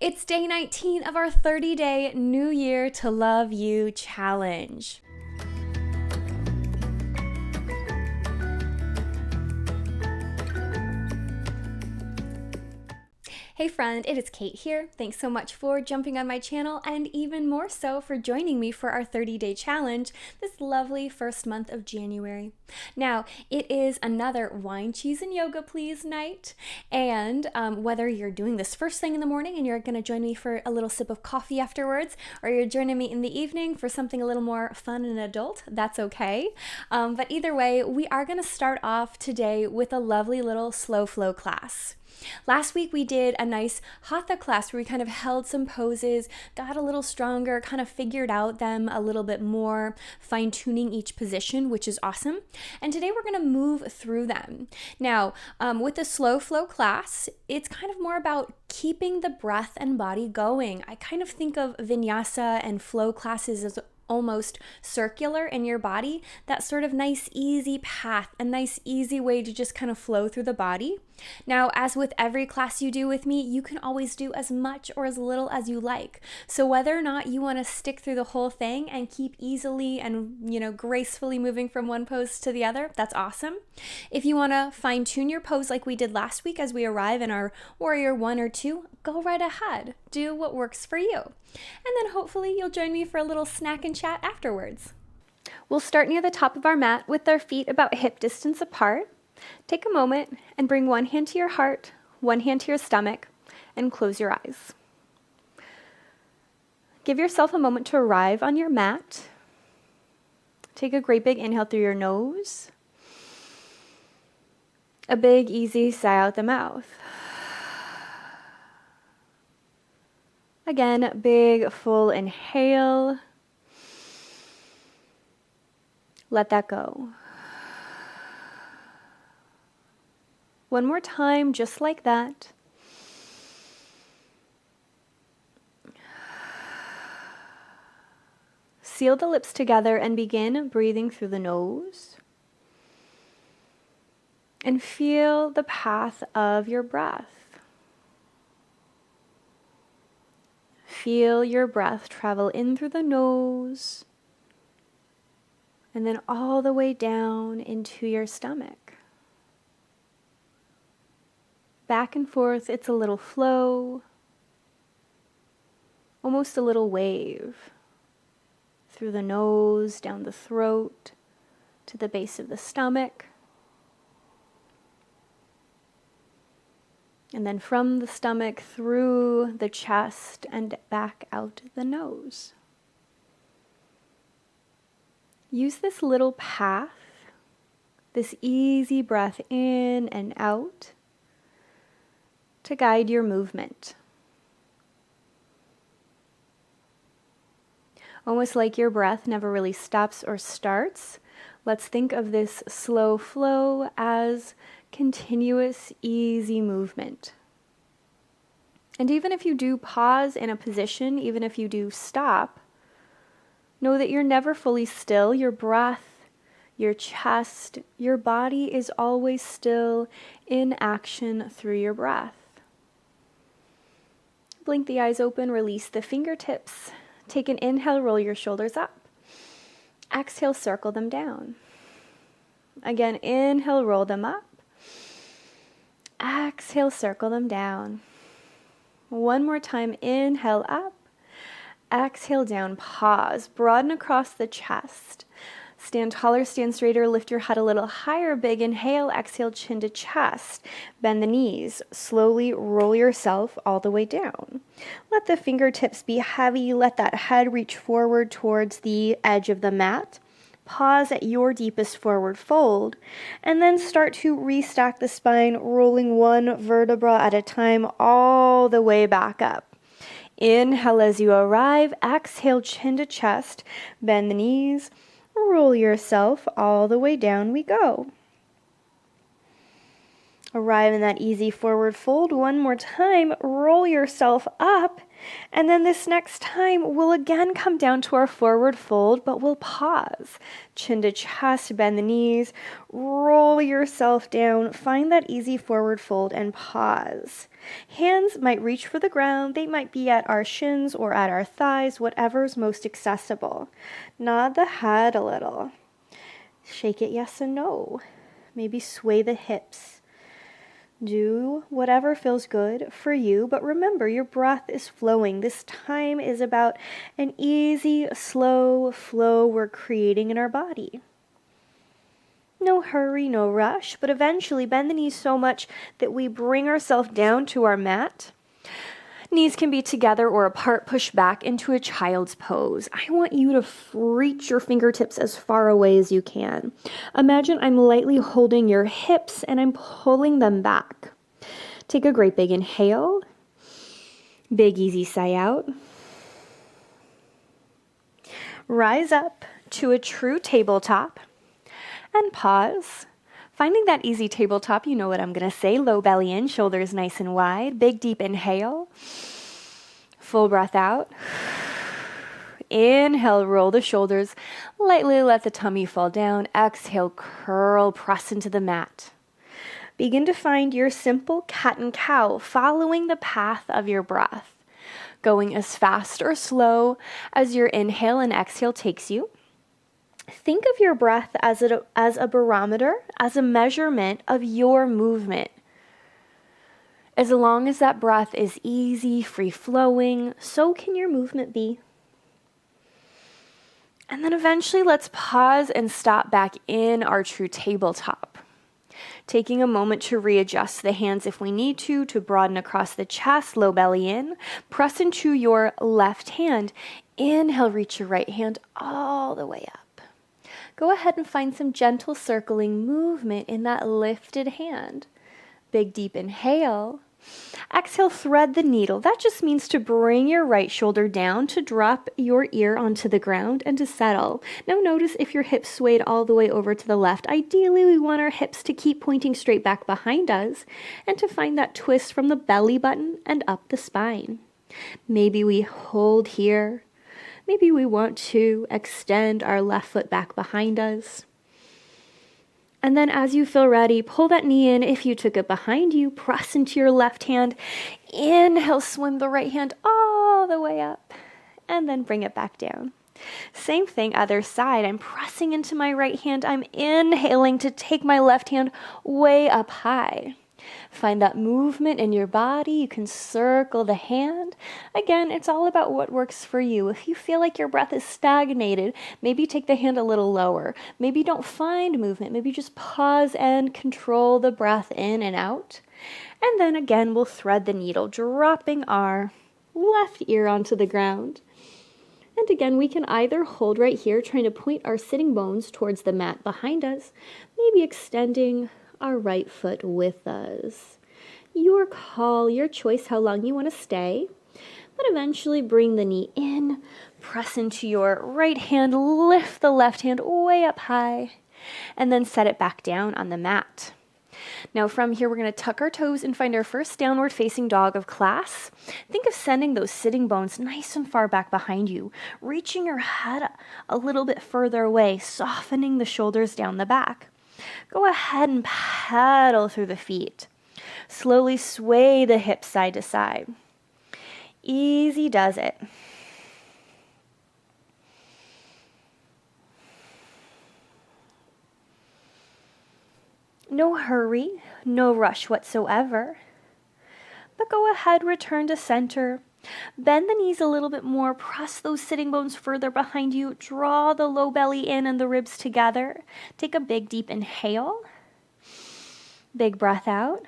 It's day 19 of our 30-day New Year to Love You challenge. Hey friend, it is Kate here. Thanks so much for jumping on my channel and even more so for joining me for our 30-day challenge this lovely first month of January. Now, it is another wine, cheese, and yoga please night. And whether you're doing this first thing in the morning and you're going to join me for a little sip of coffee afterwards, or you're joining me in the evening for something a little more fun and adult, that's okay. But either way, we are going to start off today with a lovely little slow flow class. Last week we did a nice hatha class where we kind of held some poses, got a little stronger, kind of figured out them a little bit more, fine-tuning each position, which is awesome. And today we're going to move through them. Now, with the slow flow class, it's kind of more about keeping the breath and body going. I kind of think of vinyasa and flow classes as almost circular in your body, that sort of nice easy path, a nice easy way to just kind of flow through the body. Now, as with every class you do with me, you can always do as much or as little as you like. So whether or not you want to stick through the whole thing and keep easily and, gracefully moving from one pose to the other, that's awesome. If you want to fine tune your pose like we did last week as we arrive in our warrior 1 or 2, go right ahead. Do what works for you. And then hopefully you'll join me for a little snack and chat afterwards. We'll start near the top of our mat with our feet about hip distance apart. Take a moment and bring one hand to your heart, one hand to your stomach, and close your eyes. Give yourself a moment to arrive on your mat. Take a great big inhale through your nose. A big, easy sigh out the mouth. Again, big, full inhale. Let that go. One more time, just like that. Seal the lips together and begin breathing through the nose. And feel the path of your breath. Feel your breath travel in through the nose and then all the way down into your stomach. Back and forth, it's a little flow, almost a little wave, through the nose, down the throat, to the base of the stomach, and then from the stomach through the chest and back out the nose. Use this little path, this easy breath in and out, to guide your movement. Almost like your breath never really stops or starts, let's think of this slow flow as continuous, easy movement. And even if you do pause in a position, even if you do stop, know that you're never fully still. Your breath, your chest, your body is always still in action through your breath. Blink the eyes open, release the fingertips. Take an inhale, roll your shoulders up. Exhale, circle them down. Again, inhale, roll them up. Exhale, circle them down. One more time, inhale up. Exhale down, pause, broaden across the chest. Stand taller, stand straighter, lift your head a little higher, big inhale, exhale, chin to chest. Bend the knees, slowly roll yourself all the way down. Let the fingertips be heavy, let that head reach forward towards the edge of the mat. Pause at your deepest forward fold, and then start to restack the spine, rolling one vertebra at a time all the way back up. Inhale as you arrive, exhale, chin to chest, bend the knees, roll yourself all the way down we go. Arrive in that easy forward fold one more time. Roll yourself up. And then this next time, we'll again come down to our forward fold, but we'll pause. Chin to chest, bend the knees, roll yourself down, find that easy forward fold and pause. Hands might reach for the ground. They might be at our shins or at our thighs, whatever's most accessible. Nod the head a little. Shake it yes and no. Maybe sway the hips. Do whatever feels good for you, but remember your breath is flowing. This time is about an easy, slow flow we're creating in our body. No hurry, no rush, but eventually bend the knees so much that we bring ourselves down to our mat. Knees can be together or apart, push back into a child's pose. I want you to reach your fingertips as far away as you can. Imagine I'm lightly holding your hips and I'm pulling them back. Take a great big inhale. Big easy sigh out. Rise up to a true tabletop and pause. Finding that easy tabletop, you know what I'm going to say. Low belly in, shoulders nice and wide. Big deep inhale. Full breath out. Inhale, roll the shoulders. Lightly let the tummy fall down. Exhale, curl, press into the mat. Begin to find your simple cat and cow, following the path of your breath. Going as fast or slow as your inhale and exhale takes you. Think of your breath as a barometer, as a measurement of your movement. As long as that breath is easy, free-flowing, so can your movement be. And then eventually let's pause and stop back in our true tabletop. Taking a moment to readjust the hands if we need to broaden across the chest, low belly in. Press into your left hand. Inhale, reach your right hand all the way up. Go ahead and find some gentle circling movement in that lifted hand. Big deep inhale. Exhale, thread the needle. That just means to bring your right shoulder down, to drop your ear onto the ground and to settle. Now notice if your hips swayed all the way over to the left. Ideally, we want our hips to keep pointing straight back behind us and to find that twist from the belly button and up the spine. Maybe we hold here. Maybe we want to extend our left foot back behind us. And then as you feel ready, pull that knee in. If you took it behind you, press into your left hand. Inhale, swim the right hand all the way up. And then bring it back down. Same thing, other side. I'm pressing into my right hand. I'm inhaling to take my left hand way up high. Find that movement in your body. You can circle the hand. Again, it's all about what works for you. If you feel like your breath is stagnated, maybe take the hand a little lower. Maybe don't find movement. Maybe just pause and control the breath in and out. And then again, we'll thread the needle, dropping our left ear onto the ground. And again, we can either hold right here, trying to point our sitting bones towards the mat behind us, maybe extending our right foot with us. Your call, your choice how long you want to stay, but eventually bring the knee in, press into your right hand, lift the left hand way up high, and then set it back down on the mat. Now from here, we're going to tuck our toes and find our first downward facing dog of class. Think of sending those sitting bones nice and far back behind you, reaching your head a little bit further away, softening the shoulders down the back. Go ahead and pedal through the feet. Slowly sway the hips side to side. Easy does it. No hurry, no rush whatsoever. But go ahead, return to center. Bend the knees a little bit more, press those sitting bones further behind you, draw the low belly in and the ribs together. Take a big deep inhale, big breath out.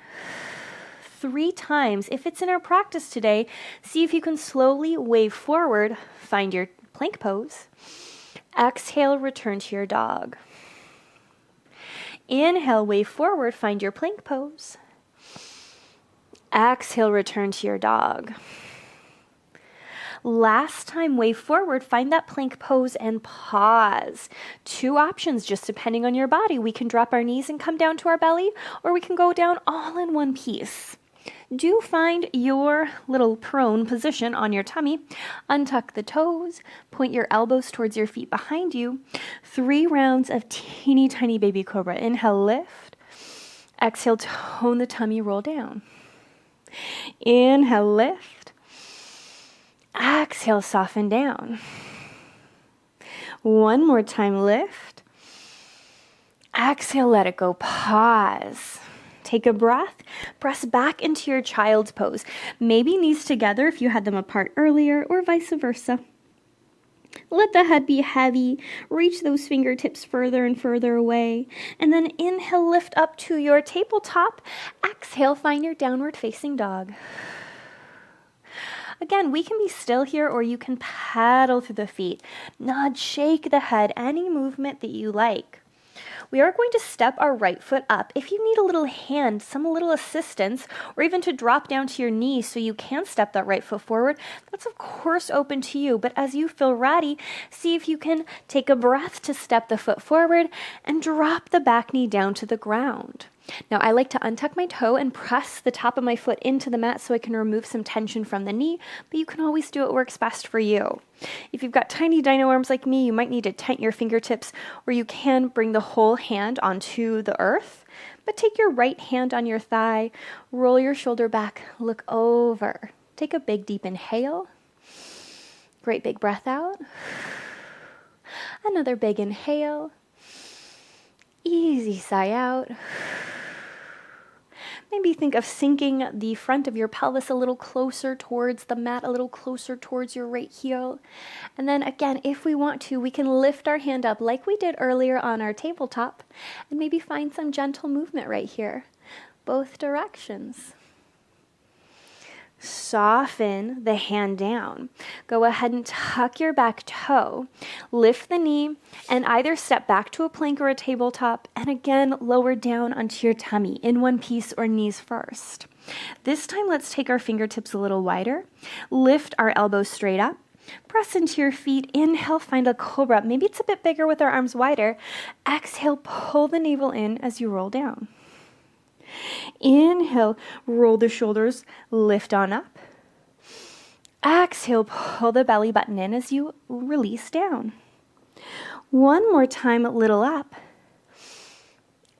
3 times. If it's in our practice today, see if you can slowly wave forward, find your plank pose. Exhale, return to your dog. Inhale, wave forward, find your plank pose. Exhale, return to your dog. Last time, wave forward, find that plank pose and pause. 2 options, just depending on your body. We can drop our knees and come down to our belly, or we can go down all in one piece. Do find your little prone position on your tummy. Untuck the toes, point your elbows towards your feet behind you. 3 rounds of teeny tiny baby cobra. Inhale, lift. Exhale, tone the tummy, roll down. Inhale, lift. Exhale, soften down. One more time, lift. Exhale, let it go, pause. Take a breath, press back into your child's pose. Maybe knees together if you had them apart earlier, or vice versa. Let the head be heavy, reach those fingertips further and further away, and then inhale, lift up to your tabletop. Exhale, find your downward facing dog. Again, we can be still here, or you can paddle through the feet. Nod, shake the head, any movement that you like. We are going to step our right foot up. If you need a little hand, some little assistance, or even to drop down to your knees so you can step that right foot forward, that's of course open to you. But as you feel ready, see if you can take a breath to step the foot forward and drop the back knee down to the ground. Now, I like to untuck my toe and press the top of my foot into the mat so I can remove some tension from the knee, but you can always do what works best for you. If you've got tiny dino arms like me, you might need to tent your fingertips, or you can bring the whole hand onto the earth, but take your right hand on your thigh, roll your shoulder back, look over. Take a big deep inhale. Great big breath out. Another big inhale. Easy sigh out. Maybe think of sinking the front of your pelvis a little closer towards the mat, a little closer towards your right heel. And then again, if we want to, we can lift our hand up like we did earlier on our tabletop and maybe find some gentle movement right here, both directions. Soften the hand down. Go ahead and tuck your back toe, lift the knee, and either step back to a plank or a tabletop, and again, lower down onto your tummy in one piece or knees first. This time, let's take our fingertips a little wider, lift our elbows straight up, press into your feet, inhale, find a cobra. Maybe it's a bit bigger with our arms wider. Exhale, pull the navel in as you roll down. Inhale, roll the shoulders, lift on up. Exhale, pull the belly button in as you release down. One more time, little up.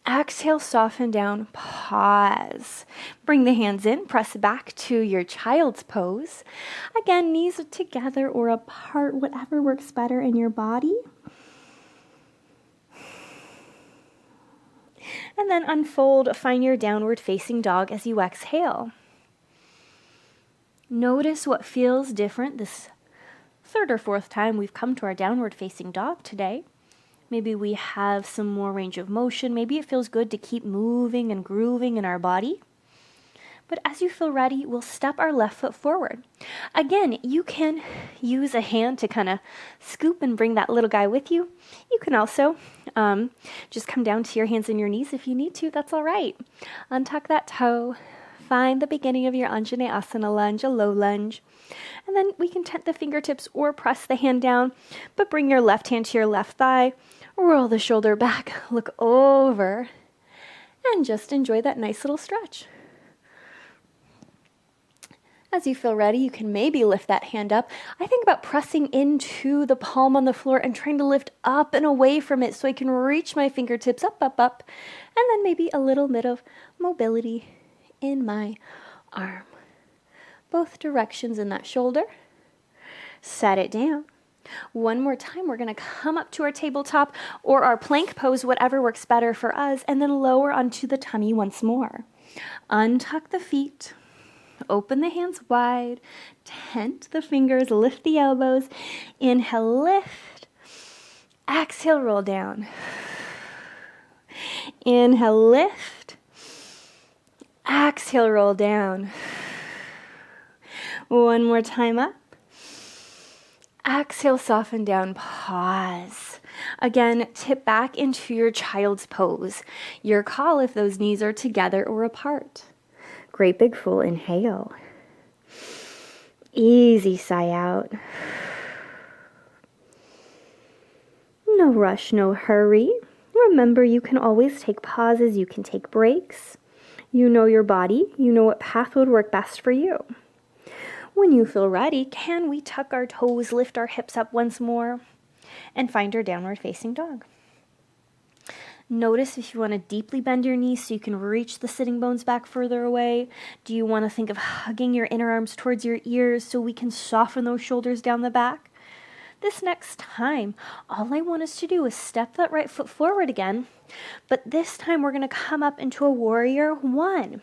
Exhale, soften down, pause. Bring the hands in, press back to your child's pose. Again, knees together or apart, whatever works better in your body. And then unfold, find your downward facing dog as you exhale. Notice what feels different this 3rd or 4th time we've come to our downward facing dog today. Maybe we have some more range of motion. Maybe it feels good to keep moving and grooving in our body. But as you feel ready, we'll step our left foot forward. Again, you can use a hand to kind of scoop and bring that little guy with you. You can also just come down to your hands and your knees if you need to. That's all right. Untuck that toe. Find the beginning of your Anjaneyasana lunge, a low lunge. And then we can tent the fingertips or press the hand down, but bring your left hand to your left thigh. Roll the shoulder back, look over, and just enjoy that nice little stretch. As you feel ready, you can maybe lift that hand up. I think about pressing into the palm on the floor and trying to lift up and away from it so I can reach my fingertips up, up, up, and then maybe a little bit of mobility in my arm. Both directions in that shoulder. Set it down. One more time, we're going to come up to our tabletop or our plank pose, whatever works better for us, and then lower onto the tummy once more. Untuck the feet. Open the hands wide, tent the fingers, lift the elbows. Inhale, lift. Exhale, roll down. Inhale, lift. Exhale, roll down. One more time up. Exhale, soften down, pause. Again, tip back into your child's pose. Your call if those knees are together or apart. Great big full inhale. Easy sigh out. No rush, no hurry. Remember, you can always take pauses, you can take breaks. You know your body, you know what path would work best for you. When you feel ready, can we tuck our toes, lift our hips up once more, and find our downward facing dog? Notice if you want to deeply bend your knees so you can reach the sitting bones back further away. Do you want to think of hugging your inner arms towards your ears so we can soften those shoulders down the back? This next time, all I want us to do is step that right foot forward again, but this time we're going to come up into a warrior one.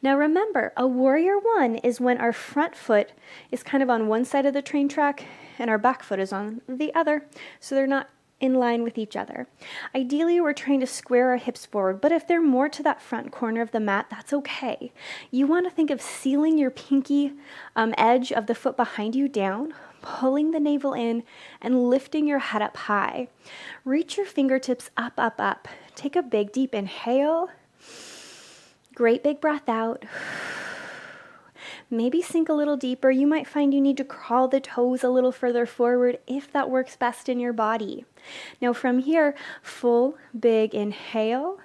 Now remember, a warrior one is when our front foot is kind of on one side of the train track and our back foot is on the other, so they're not in line with each other. Ideally, we're trying to square our hips forward, but if they're more to that front corner of the mat, that's okay. You want to think of sealing your pinky edge of the foot behind you down, pulling the navel in, and lifting your head up high. Reach your fingertips up, up, up. Take a big, deep inhale. Great big breath out. Maybe sink a little deeper. You might find you need to crawl the toes a little further forward if that works best in your body. Now from here, full big inhale.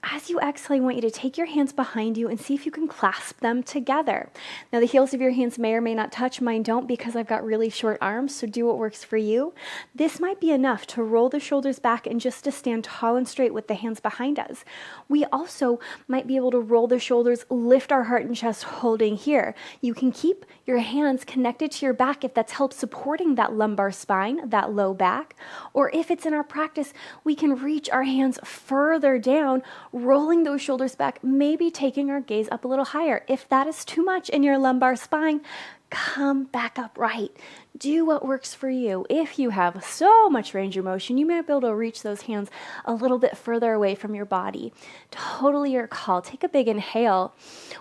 As you exhale, I want you to take your hands behind you and see if you can clasp them together. Now, the heels of your hands may or may not touch. Mine don't because I've got really short arms, so do what works for you. This might be enough to roll the shoulders back and just to stand tall and straight with the hands behind us. We also might be able to roll the shoulders, lift our heart and chest holding here. You can keep your hands connected to your back if that's help supporting that lumbar spine, that low back. Or if it's in our practice, we can reach our hands further down, rolling those shoulders back, maybe taking our gaze up a little higher. If that is too much in your lumbar spine, come back upright. Do what works for you. If you have so much range of motion, you might be able to reach those hands a little bit further away from your body. Totally your call. Take a big inhale.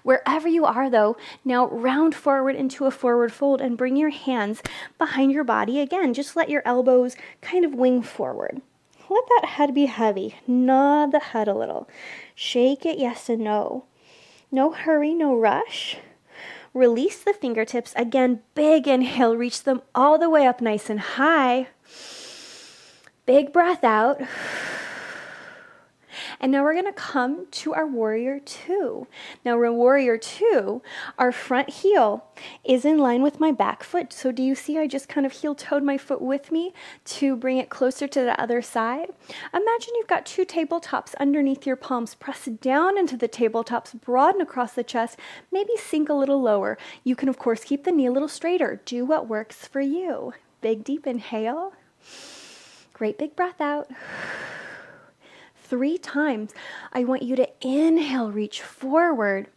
Wherever you are though, now round forward into a forward fold and bring your hands behind your body. Again, just let your elbows kind of wing forward. Let that head be heavy. Nod the head a little. Shake it yes and no. No hurry, no rush. Release the fingertips. Again, big inhale. Reach them all the way up nice and high. Big breath out. And now we're going to come to our warrior two. Now in warrior two, our front heel is in line with my back foot. So do you see I just kind of heel-toed my foot with me to bring it closer to the other side? Imagine you've got two tabletops underneath your palms. Press down into the tabletops, broaden across the chest, maybe sink a little lower. You can of course keep the knee a little straighter. Do what works for you. Big deep inhale. Great big breath out. 3 times. I want you to inhale, reach forward.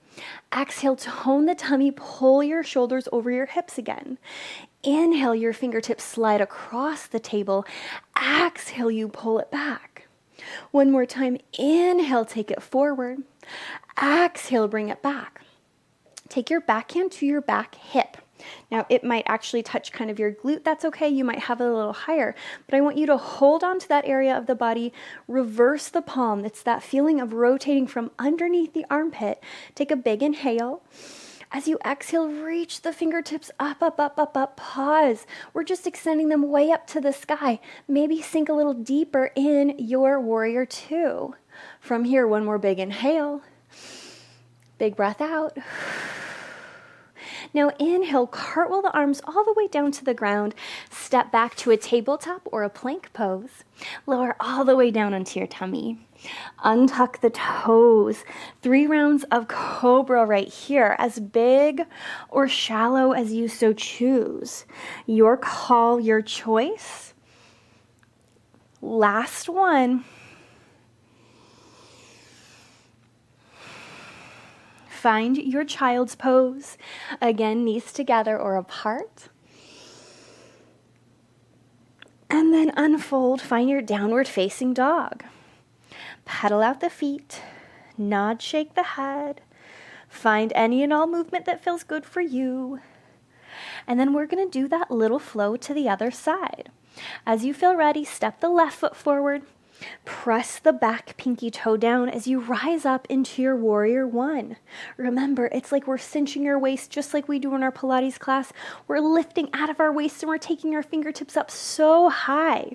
Exhale, tone the tummy, pull your shoulders over your hips again. Inhale, your fingertips slide across the table. Exhale, you pull it back. One more time. Inhale, take it forward. Exhale, bring it back. Take your backhand to your back hip. Now, it might actually touch kind of your glute. That's okay. You might have it a little higher, but I want you to hold on to that area of the body, reverse the palm. It's that feeling of rotating from underneath the armpit. Take a big inhale. As you exhale, reach the fingertips up, up, up, up, up. Pause. We're just extending them way up to the sky. Maybe sink a little deeper in your warrior two. From here, one more big inhale. Big breath out. Now inhale, cartwheel the arms all the way down to the ground. Step back to a tabletop or a plank pose. Lower all the way down onto your tummy. Untuck the toes. 3 rounds of Cobra right here, as big or shallow as you so choose. Your call, your choice. Last one. Find your child's pose. Again, knees together or apart. And then unfold, find your downward facing dog. Pedal out the feet, nod, shake the head. Find any and all movement that feels good for you. And then we're going to do that little flow to the other side. As you feel ready, step the left foot forward. Press the back pinky toe down as you rise up into your warrior one. Remember, it's like we're cinching your waist just like we do in our Pilates class. We're lifting out of our waist and we're taking our fingertips up so high.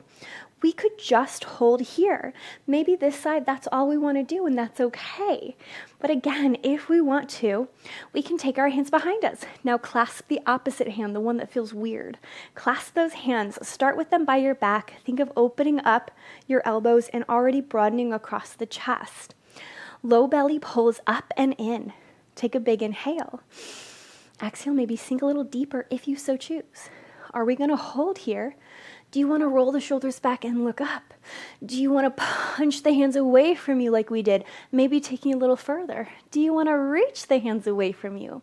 We could just hold here. Maybe this side, that's all we want to do, and that's okay. But again, if we want to, we can take our hands behind us. Now clasp the opposite hand, the one that feels weird. Clasp those hands. Start with them by your back. Think of opening up your elbows and already broadening across the chest. Low belly pulls up and in. Take a big inhale. Exhale, maybe sink a little deeper if you so choose. Are we going to hold here? Do you want to roll the shoulders back and look up? Do you want to punch the hands away from you like we did, maybe taking a little further? Do you want to reach the hands away from you?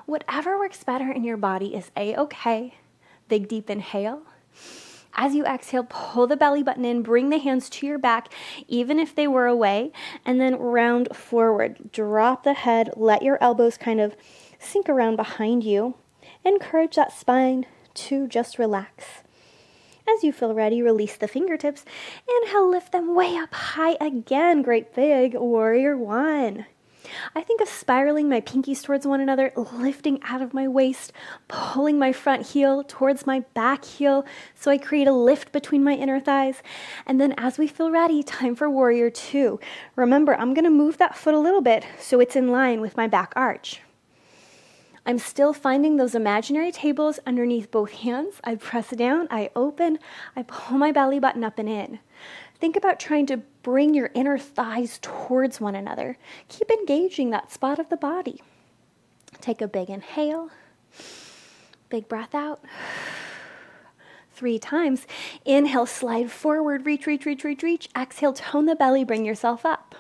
Whatever works better in your body is A-okay. Big deep inhale. As you exhale, pull the belly button in, bring the hands to your back, even if they were away, and then round forward. Drop the head, let your elbows kind of sink around behind you. Encourage that spine to just relax. As you feel ready, release the fingertips. Inhale, lift them way up high again. Great big warrior one. I think of spiraling my pinkies towards one another, lifting out of my waist, pulling my front heel towards my back heel so I create a lift between my inner thighs. And then as we feel ready, time for warrior two. Remember, I'm going to move that foot a little bit so it's in line with my back arch. I'm still finding those imaginary tables underneath both hands. I press down, I open, I pull my belly button up and in. Think about trying to bring your inner thighs towards one another. Keep engaging that spot of the body. Take a big inhale, big breath out. 3 times. Inhale, slide forward, reach, reach, reach, reach, reach. Exhale, tone the belly, bring yourself up.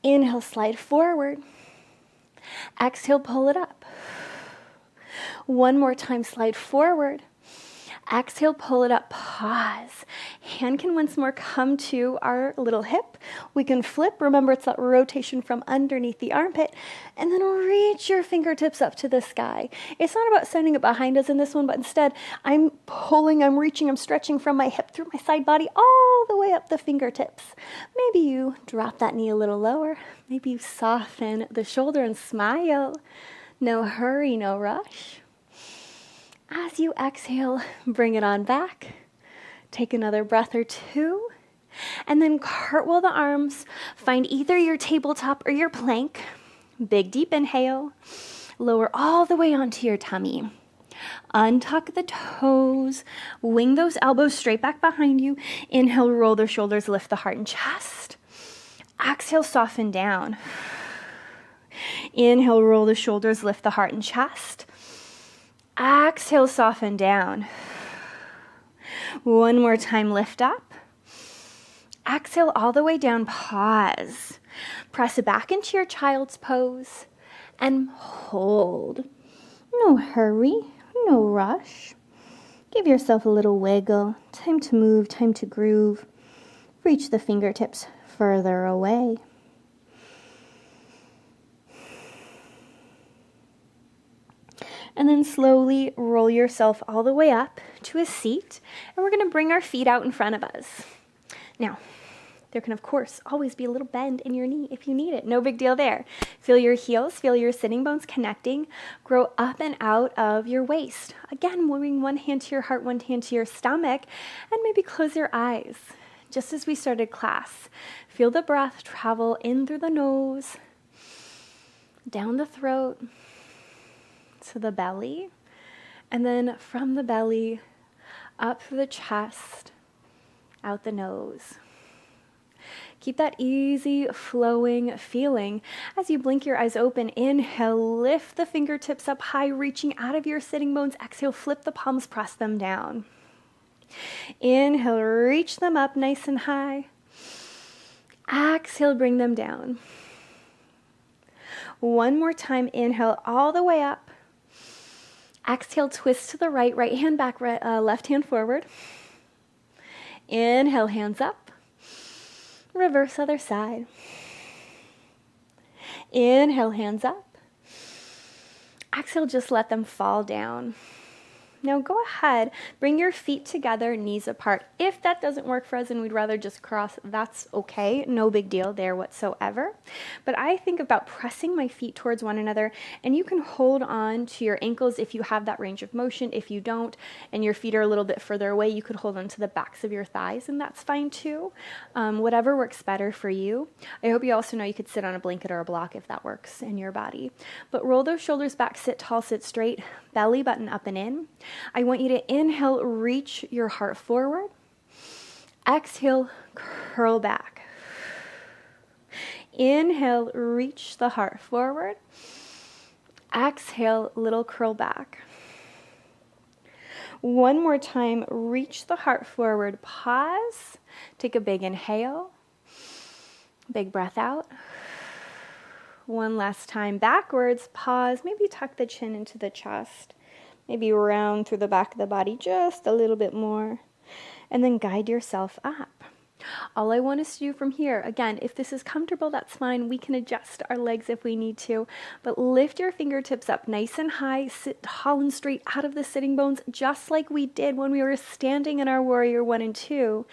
Inhale, slide forward. Exhale, pull it up. One more time, slide forward. Exhale, pull it up, pause. Hand can once more come to our little hip. We can flip. Remember, it's that rotation from underneath the armpit. And then reach your fingertips up to the sky. It's not about sending it behind us in this one, but instead, I'm pulling, I'm reaching, I'm stretching from my hip through my side body all the way up the fingertips. Maybe you drop that knee a little lower. Maybe you soften the shoulder and smile. No hurry, no rush. As you exhale, bring it on back. Take another breath or two. And then cartwheel the arms. Find either your tabletop or your plank. Big deep inhale. Lower all the way onto your tummy. Untuck the toes. Wing those elbows straight back behind you. Inhale, roll the shoulders, lift the heart and chest. Exhale, soften down. Inhale, roll the shoulders, lift the heart and chest. Exhale, soften down. One more time, lift up. Exhale all the way down, pause. Press it back into your child's pose and hold. No hurry, no rush. Give yourself a little wiggle. Time to move, time to groove. Reach the fingertips further away. And then slowly roll yourself all the way up to a seat. And we're going to bring our feet out in front of us. Now, there can, of course, always be a little bend in your knee if you need it. No big deal there. Feel your heels, feel your sitting bones connecting. Grow up and out of your waist. Again, bring one hand to your heart, one hand to your stomach, and maybe close your eyes. Just as we started class, feel the breath travel in through the nose, down the throat, to the belly, and then from the belly up through the chest, out the nose. Keep that easy flowing feeling as you blink your eyes open. Inhale, lift the fingertips up high, reaching out of your sitting bones. Exhale, flip the palms, press them down. Inhale, reach them up nice and high. Exhale, bring them down. One more time, inhale all the way up. Exhale, twist to the right, right hand back, left hand forward. Inhale, hands up. Reverse other side. Inhale, hands up. Exhale, just let them fall down. Now go ahead, bring your feet together, knees apart. If that doesn't work for us and we'd rather just cross, that's okay. No big deal there whatsoever. But I think about pressing my feet towards one another, and you can hold on to your ankles if you have that range of motion. If you don't, and your feet are a little bit further away, you could hold on to the backs of your thighs, and that's fine too. Whatever works better for you. I hope you also know you could sit on a blanket or a block if that works in your body. But roll those shoulders back, sit tall, sit straight, belly button up and in. I want you to inhale, reach your heart forward. Exhale, curl back. Inhale, reach the heart forward. Exhale, little curl back. One more time, reach the heart forward, pause, take a big inhale, big breath out. One last time, backwards, pause, maybe tuck the chin into the chest. Maybe round through the back of the body just a little bit more. And then guide yourself up. All I want us to do from here, again, if this is comfortable, that's fine. We can adjust our legs if we need to. But lift your fingertips up nice and high. Sit tall and straight out of the sitting bones, just like we did when we were standing in our Warrior 1 and 2.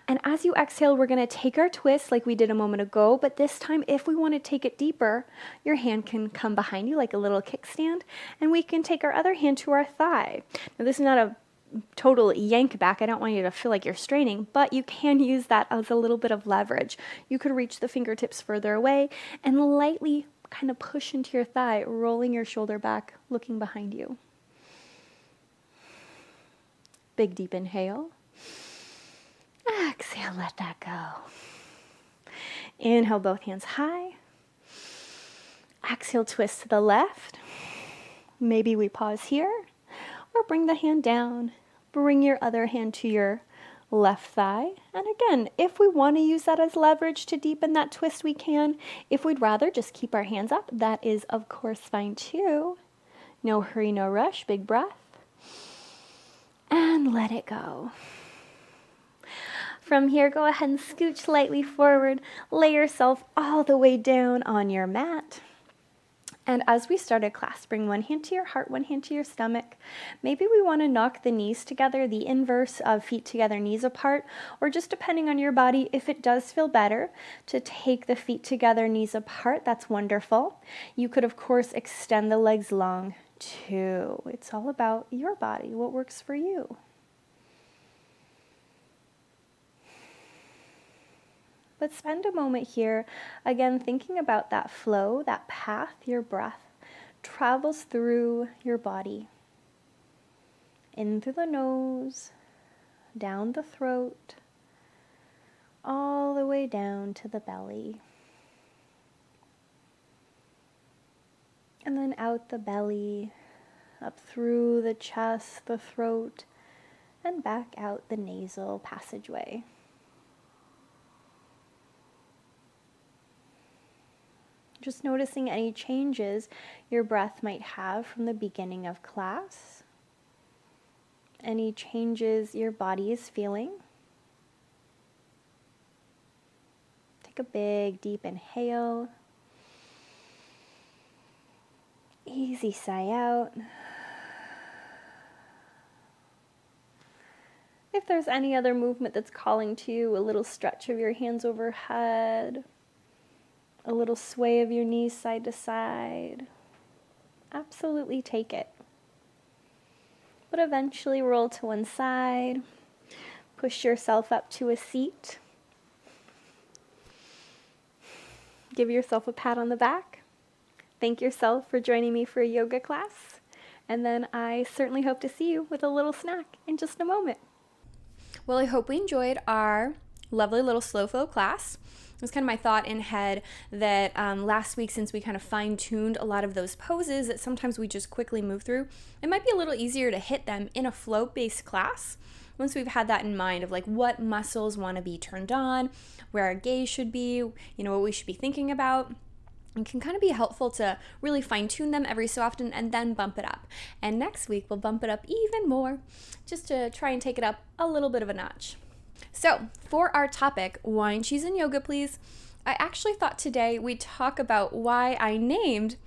And as you exhale, we're going to take our twist like we did a moment ago. But this time, if we want to take it deeper, your hand can come behind you like a little kickstand. And we can take our other hand to our thigh. Now, this is not a total yank back. I don't want you to feel like you're straining, but you can use that as a little bit of leverage. You could reach the fingertips further away and lightly kind of push into your thigh, rolling your shoulder back, looking behind you. Big deep inhale. Exhale, let that go. Inhale, both hands high. Exhale, twist to the left. Maybe we pause here. Or bring the hand down, bring your other hand to your left thigh. And again, if we want to use that as leverage to deepen that twist, we can. If we'd rather just keep our hands up, that is of course fine too. No hurry, no rush, big breath. And let it go. From here, go ahead and scooch lightly forward, lay yourself all the way down on your mat. And as we started class, bring one hand to your heart, one hand to your stomach. Maybe we want to knock the knees together, the inverse of feet together, knees apart, or just depending on your body, if it does feel better to take the feet together, knees apart, that's wonderful. You could, of course, extend the legs long too. It's all about your body, what works for you. But spend a moment here, again, thinking about that flow, that path your breath travels through your body. In through the nose, down the throat, all the way down to the belly. And then out the belly, up through the chest, the throat, and back out the nasal passageway. Just noticing any changes your breath might have from the beginning of class. Any changes your body is feeling. Take a big, deep inhale. Easy sigh out. If there's any other movement that's calling to you, a little stretch of your hands overhead. A little sway of your knees side to side. Absolutely take it. But eventually roll to one side. Push yourself up to a seat. Give yourself a pat on the back. Thank yourself for joining me for a yoga class. And then I certainly hope to see you with a little snack in just a moment. Well, I hope we enjoyed our lovely little slow flow class. It was kind of my thought in head that last week, since we kind of fine-tuned a lot of those poses that sometimes we just quickly move through, it might be a little easier to hit them in a flow-based class once we've had that in mind of like what muscles want to be turned on, where our gaze should be, you know, what we should be thinking about. It can kind of be helpful to really fine-tune them every so often and then bump it up. And next week, we'll bump it up even more just to try and take it up a little bit of a notch. So, for our topic, wine, cheese, and yoga, please, I actually thought today we'd talk about why I named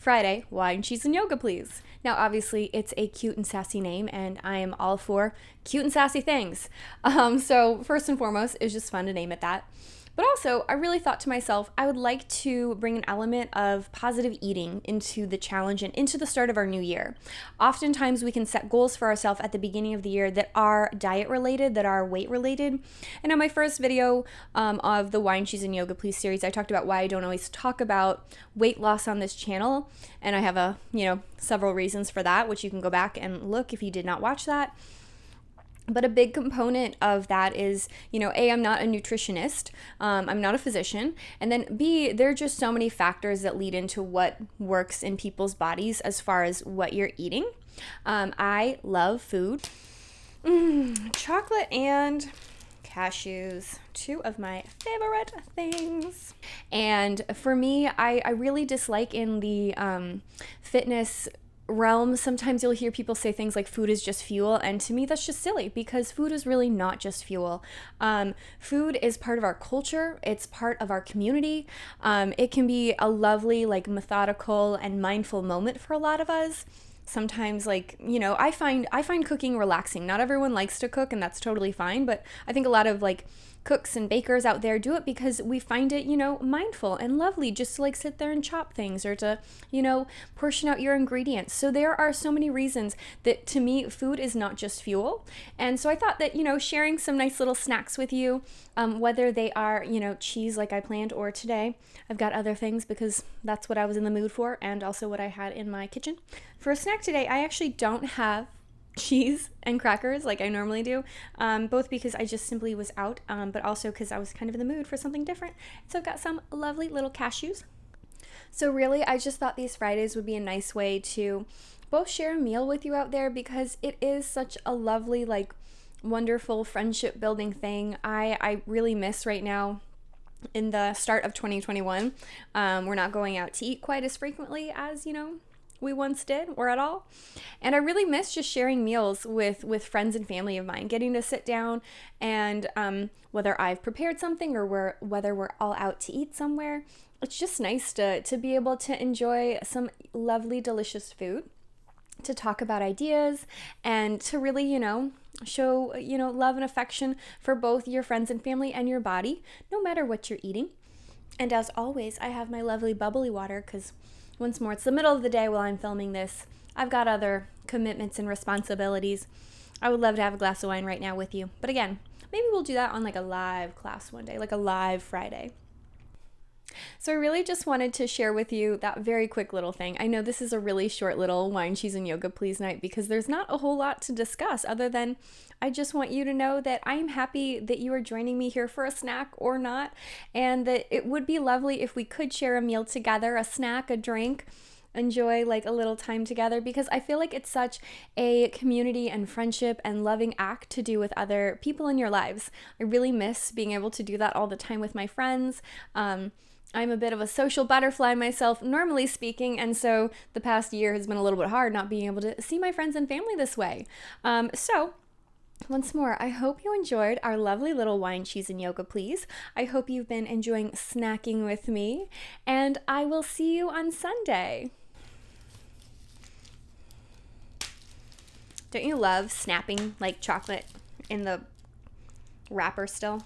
Friday, wine, cheese, and yoga, please. Now, obviously, it's a cute and sassy name, and I am all for cute and sassy things. So first and foremost, it's just fun to name it that. But also, I really thought to myself, I would like to bring an element of positive eating into the challenge and into the start of our new year. Oftentimes, we can set goals for ourselves at the beginning of the year that are diet related, that are weight related. And on my first video of the Wine, Cheese, and Yoga Please series, I talked about why I don't always talk about weight loss on this channel. And I have several reasons for that, which you can go back and look if you did not watch that. But a big component of that is, A, I'm not a nutritionist, I'm not a physician, and then B, there are just so many factors that lead into what works in people's bodies as far as what you're eating. I love food. Chocolate and cashews, two of my favorite things. And for me, I really dislike in the fitness realm, sometimes you'll hear people say things like food is just fuel, and to me that's just silly, because food is really not just fuel. Food is part of our culture, it's part of our community. It can be a lovely, methodical and mindful moment for a lot of us. Sometimes, I find cooking relaxing. Not everyone likes to cook, and that's totally fine, but I think a lot of cooks and bakers out there do it because we find it, mindful and lovely just to sit there and chop things, or to, portion out your ingredients. So there are so many reasons that, to me, food is not just fuel. And so I thought that, sharing some nice little snacks with you, whether they are, cheese like I planned, or today I've got other things because that's what I was in the mood for, and also what I had in my kitchen. For a snack today, I actually don't have cheese and crackers like I normally do, both because I just simply was out, but also because I was kind of in the mood for something different. So I've got some lovely little cashews. So really, I just thought these Fridays would be a nice way to both share a meal with you out there, because it is such a lovely, wonderful friendship building thing. I really miss right now, in the start of 2021, we're not going out to eat quite as frequently as, we once did, or at all. And I really miss just sharing meals with friends and family of mine, getting to sit down and whether I've prepared something or whether we're all out to eat somewhere, it's just nice to be able to enjoy some lovely, delicious food, to talk about ideas, and to really, show, love and affection for both your friends and family and your body, no matter what you're eating. And as always, I have my lovely bubbly water, because once more, it's the middle of the day while I'm filming this. I've got other commitments and responsibilities. I would love to have a glass of wine right now with you. But again, maybe we'll do that on a live class one day, a live Friday. So I really just wanted to share with you that very quick little thing. I know this is a really short little wine, cheese, and yoga please night, because there's not a whole lot to discuss other than I just want you to know that I'm happy that you are joining me here for a snack or not, and that it would be lovely if we could share a meal together, a snack, a drink, enjoy a little time together, because I feel like it's such a community and friendship and loving act to do with other people in your lives. I really miss being able to do that all the time with my friends. I'm a bit of a social butterfly myself, normally speaking, and so the past year has been a little bit hard not being able to see my friends and family this way. So once more, I hope you enjoyed our lovely little wine, cheese, and yoga please. I hope you've been enjoying snacking with me, and I will see you on Sunday. Don't you love snapping chocolate in the wrapper still?